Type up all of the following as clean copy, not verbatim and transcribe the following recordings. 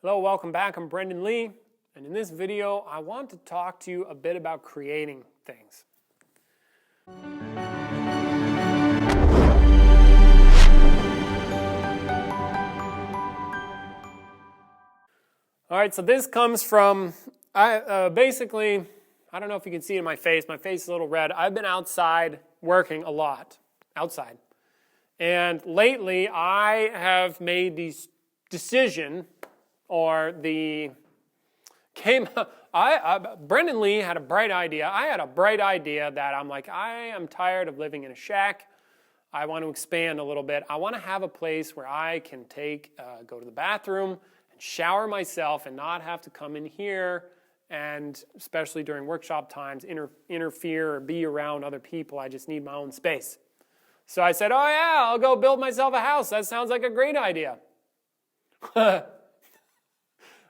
Hello, welcome back. I'm Brendan Lee, and in this video, I want to talk to you a bit about creating things. All right, so this comes from, basically, I don't know if you can see it in my face. My face is a little red. I've been outside working a lot, outside. And lately, I have made the decision, Brendan Lee had a bright idea. I had a bright idea that I'm like, I am tired of living in a shack. I want to expand a little bit. I want to have a place where I can go to the bathroom and shower myself and not have to come in here and, especially during workshop times, interfere or be around other people. I just need my own space. So I said, oh yeah, I'll go build myself a house. That sounds like a great idea.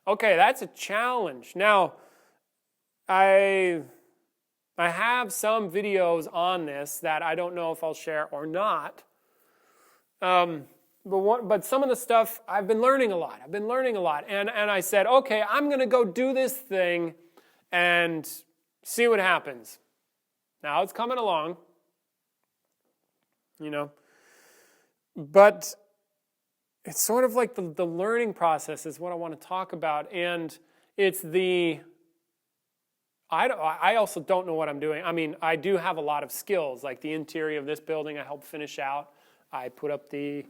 Okay, that's a challenge. Now, I have some videos on this that I don't know if I'll share or not. But some of the stuff, I've been learning a lot. And I said, okay, I'm going to go do this thing and see what happens. Now, it's coming along, But it's sort of like the learning process is what I want to talk about. And it's I also don't know what I'm doing. I mean, I do have a lot of skills, like the interior of this building I helped finish out. I put up the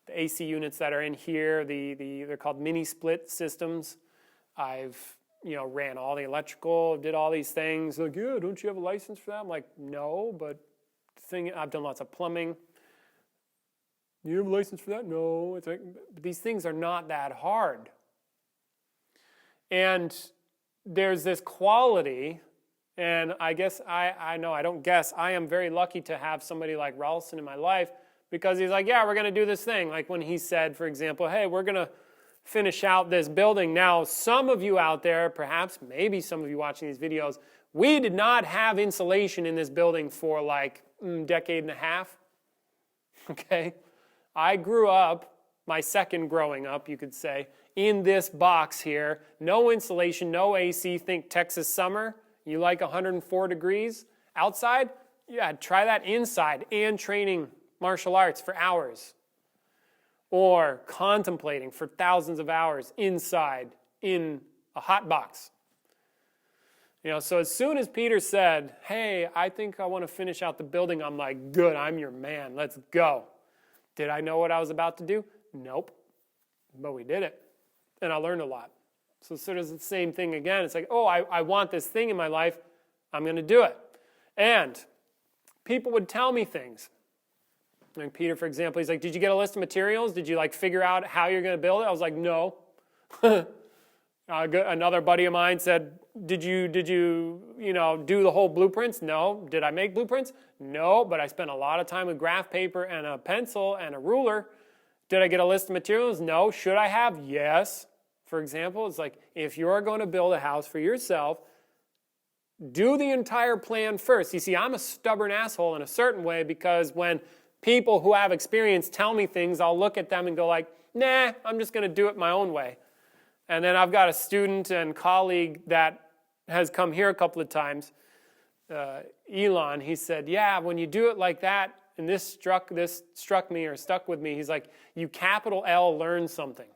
AC units that are in here. They're called mini split systems. I've ran all the electrical, did all these things. Like, yeah, don't you have a license for that? I'm like, no, but I've done lots of plumbing. You have a license for that? No. It's like, these things are not that hard. And there's this quality, and I guess I am very lucky to have somebody like Ralston in my life, because he's like, yeah, we're going to do this thing. Like when he said, for example, hey, we're going to finish out this building. Now, some of you out there, maybe some of you watching these videos, we did not have insulation in this building for like a decade and a half. Okay? I grew up, my second growing up, you could say, in this box here. No insulation, no AC. Think Texas summer. You like 104 degrees outside? Yeah, try that inside and training martial arts for hours. Or contemplating for thousands of hours inside in a hot box. So as soon as Peter said, hey, I think I want to finish out the building, I'm like, good, I'm your man. Let's go. Did I know what I was about to do? Nope. But we did it. And I learned a lot. So sort of the same thing again. It's like, oh, I want this thing in my life. I'm going to do it. And people would tell me things. Like Peter, for example, he's like, did you get a list of materials? Did you figure out how you're going to build it? I was like, no. Another buddy of mine said, did you do the whole blueprints? No. Did I make blueprints? No, but I spent a lot of time with graph paper and a pencil and a ruler. Did I get a list of materials? No. Should I have? Yes. For example, it's like, if you're going to build a house for yourself, do the entire plan first. You see, I'm a stubborn asshole in a certain way, because when people who have experience tell me things, I'll look at them and go like, nah, I'm just going to do it my own way. And then I've got a student and colleague that has come here a couple of times, Elon. He said, yeah, when you do it like that, and this struck me or stuck with me, he's like, you capital L learn something.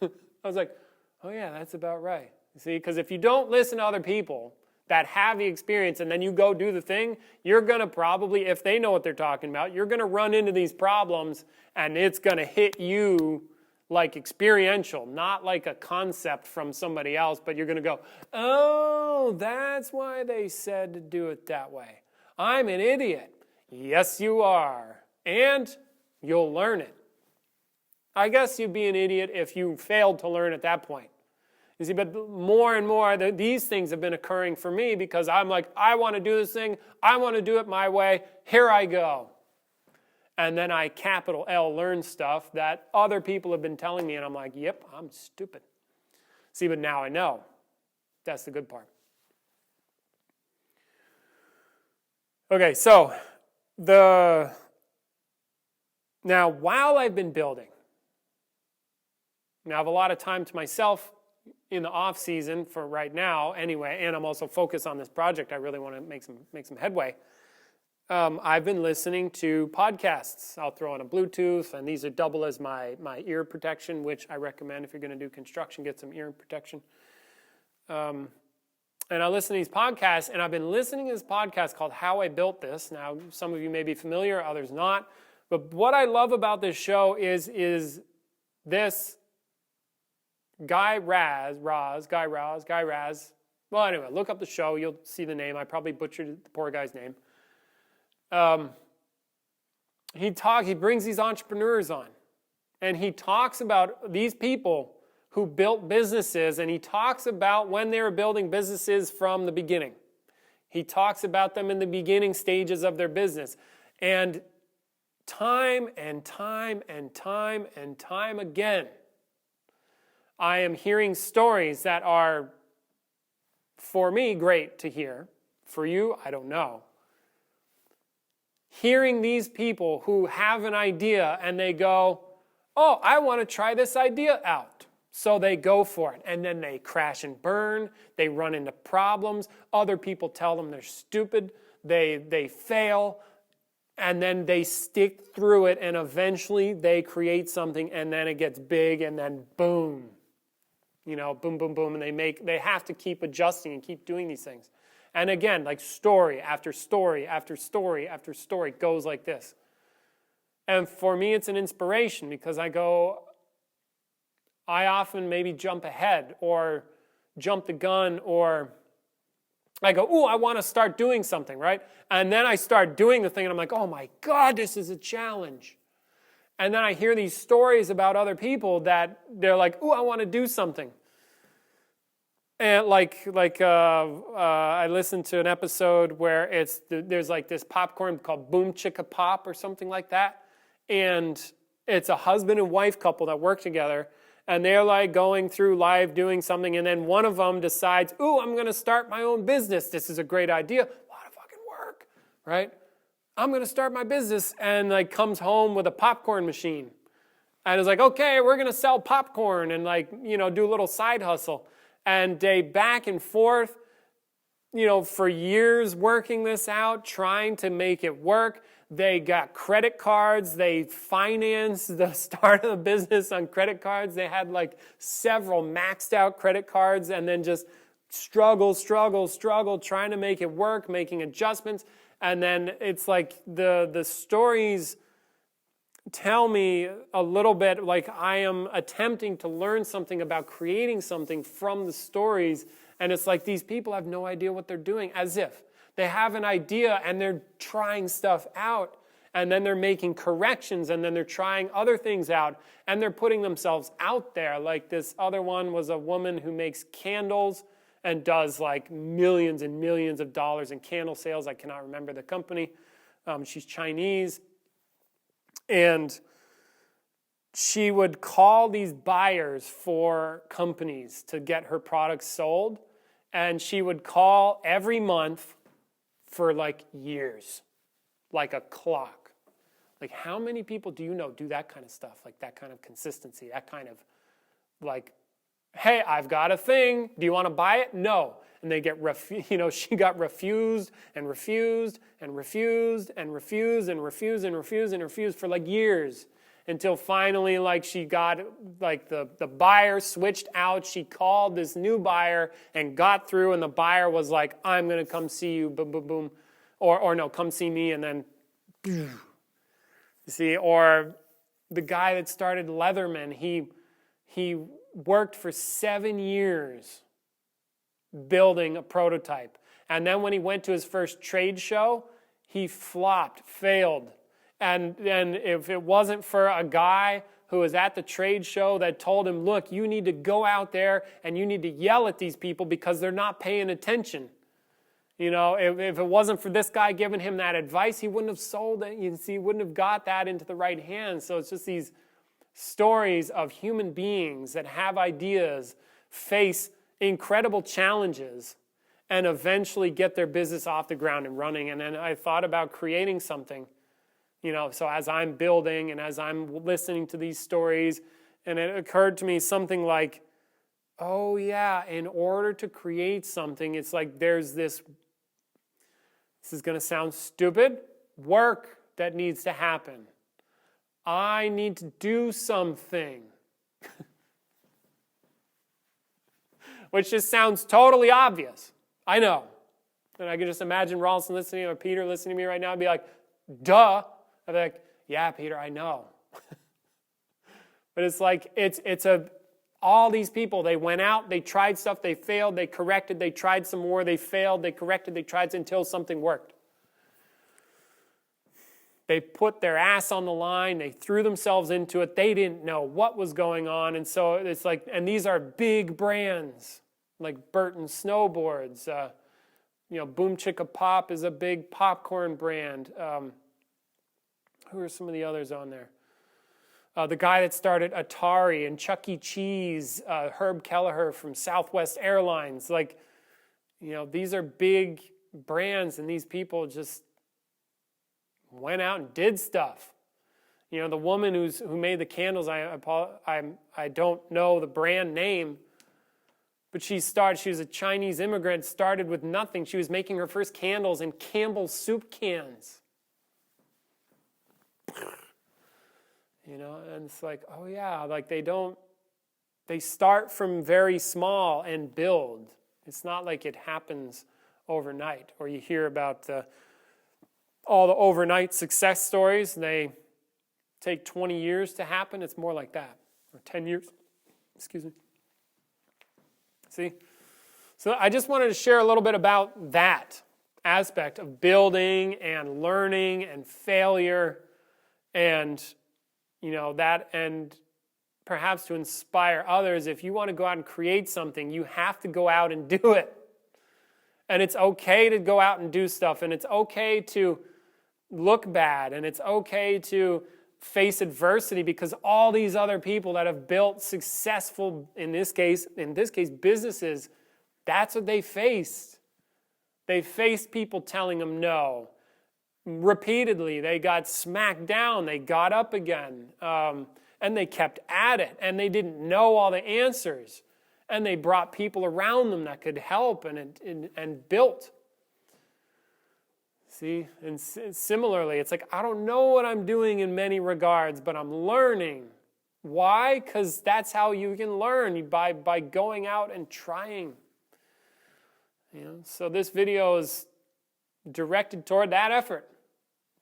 I was like, oh yeah, that's about right. You see, because if you don't listen to other people that have the experience and then you go do the thing, you're going to probably, if they know what they're talking about, you're going to run into these problems, and it's going to hit you like experiential, not like a concept from somebody else, but you're going to go, oh, that's why they said to do it that way. I'm an idiot. Yes, you are. And you'll learn it. I guess you'd be an idiot if you failed to learn at that point. You see, but more and more, these things have been occurring for me, because I'm like, I want to do this thing. I want to do it my way. Here I go. And then I capital L learn stuff that other people have been telling me, and I'm like, yep, I'm stupid. See, but now I know. That's the good part. Okay, so now while I've been building, Now, I have a lot of time to myself in the off season for right now anyway, and I'm also focused on this project. I really want to make some headway. I've been listening to podcasts. I'll throw on a Bluetooth, and these are double as my ear protection, which I recommend if you're going to do construction, get some ear protection. And I listen to these podcasts, and I've been listening to this podcast called How I Built This. Now, some of you may be familiar, others not. But what I love about this show is this Guy Raz. Well, anyway, look up the show. You'll see the name. I probably butchered the poor guy's name. He brings these entrepreneurs on, and he talks about these people who built businesses, and he talks about when they were building businesses from the beginning. He talks about them in the beginning stages of their business. And time and time and time and time again, I am hearing stories that are, for me, great to hear. For you, I don't know. Hearing these people who have an idea and they go, oh, I want to try this idea out. So they go for it. And then they crash and burn. They run into problems. Other people tell them they're stupid. They fail. And then they stick through it. And eventually they create something. And then it gets big. And then boom. Boom, boom, boom. And they have to keep adjusting and keep doing these things. And again, like story after story after story after story goes like this. And for me, it's an inspiration because I often maybe jump ahead or jump the gun, or I go, ooh, I want to start doing something, right? And then I start doing the thing and I'm like, oh my God, this is a challenge. And then I hear these stories about other people that they're like, ooh, I want to do something. And I listened to an episode where there's like this popcorn called Boom Chicka Pop or something like that. And it's a husband and wife couple that work together. And they're like going through life doing something. And then one of them decides, ooh, I'm going to start my own business. This is a great idea. A lot of fucking work, right? I'm going to start my business. And like comes home with a popcorn machine. And is like, okay, we're going to sell popcorn and do a little side hustle. And they back and forth, for years working this out, trying to make it work. They got credit cards. They financed the start of the business on credit cards. They had like several maxed out credit cards and then just struggle, trying to make it work, making adjustments. And then it's like the stories tell me a little bit like I am attempting to learn something about creating something from the stories, and it's like these people have no idea what they're doing, as if they have an idea and they're trying stuff out, and then they're making corrections, and then they're trying other things out, and they're putting themselves out there. Like this other one was a woman who makes candles and does like millions and millions of dollars in candle sales. I cannot remember the company. She's Chinese. And she would call these buyers for companies to get her products sold. And she would call every month for like years, like a clock. Like how many people do you know do that kind of stuff, like that kind of consistency, that kind of like, hey, I've got a thing. Do you want to buy it? No. And they get, she got refused and refused and refused and refused and refused and refused and refused for like years until finally like she got like the buyer switched out. She called this new buyer and got through, and the buyer was like, I'm going to come see you, boom, boom, boom. Or no, come see me, and then, you see, or the guy that started Leatherman, he worked for 7 years building a prototype. And then when he went to his first trade show, he flopped, failed. And then if it wasn't for a guy who was at the trade show that told him, look, you need to go out there and you need to yell at these people because they're not paying attention. If it wasn't for this guy giving him that advice, he wouldn't have sold it. He wouldn't have got that into the right hands. So it's just these stories of human beings that have ideas, face incredible challenges, and eventually get their business off the ground and running. And then I thought about creating something, so as I'm building and as I'm listening to these stories, And it occurred to me something like, oh yeah, in order to create something, it's like there's this is going to sound stupid, work that needs to happen. I need to do something. Which just sounds totally obvious. I know. And I can just imagine Ralston listening or Peter listening to me right now and be like, duh. I'd be like, yeah, Peter, I know. But it's like, all these people, they went out, they tried stuff, they failed, they corrected, they tried some more, they failed, they corrected, they tried until something worked. They put their ass on the line, they threw themselves into it, they didn't know what was going on, and so it's like, and these are big brands, like Burton Snowboards, Boom Chicka Pop is a big popcorn brand. Who are some of the others on there? The guy that started Atari and Chuck E. Cheese, Herb Kelleher from Southwest Airlines. These are big brands, and these people just went out and did stuff. The woman who made the candles, I don't know the brand name, but she was a Chinese immigrant, started with nothing. She was making her first candles in Campbell's soup cans. And it's like, oh yeah, like they start from very small and build. It's not like it happens overnight. Or you hear about all the overnight success stories, and they take 20 years to happen. It's more like that. Or 10 years. Excuse me. See? So I just wanted to share a little bit about that aspect of building and learning and failure and that, and perhaps to inspire others. If you want to go out and create something, you have to go out and do it. And it's okay to go out and do stuff, and it's okay to look bad, and it's okay to face adversity, because all these other people that have built successful, in this case, businesses, that's what they faced. They faced people telling them no. Repeatedly, they got smacked down, they got up again, and they kept at it, and they didn't know all the answers, and they brought people around them that could help and built. See, and similarly, it's like, I don't know what I'm doing in many regards, but I'm learning. Why? Because that's how you can learn, by going out and trying. So this video is directed toward that effort.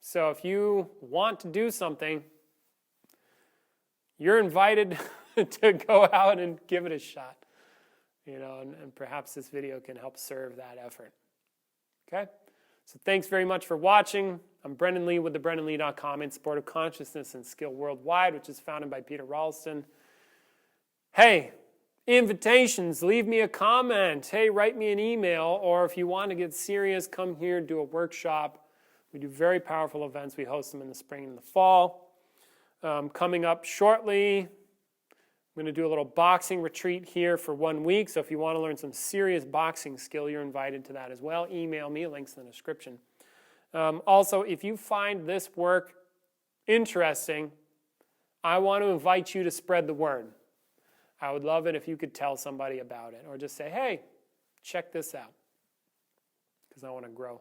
So if you want to do something, you're invited to go out and give it a shot. And perhaps this video can help serve that effort. Okay? So thanks very much for watching. I'm Brendan Lee with theBrendanLee.com, in support of Consciousness and Skill Worldwide, which is founded by Peter Ralston. Hey, invitations, leave me a comment. Hey, write me an email. Or if you want to get serious, come here, do a workshop. We do very powerful events. We host them in the spring and the fall. Coming up shortly, I'm going to do a little boxing retreat here for 1 week. So if you want to learn some serious boxing skill, you're invited to that as well. Email me, links in the description. Also, if you find this work interesting, I want to invite you to spread the word. I would love it if you could tell somebody about it, or just say, hey, check this out, because I want to grow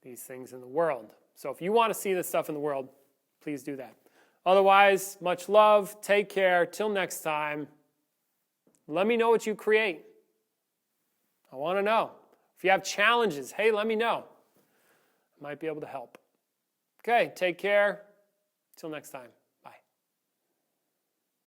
these things in the world. So if you want to see this stuff in the world, please do that. Otherwise, much love, take care, till next time. Let me know what you create. I want to know. If you have challenges, hey, let me know. I might be able to help. Okay, take care, till next time.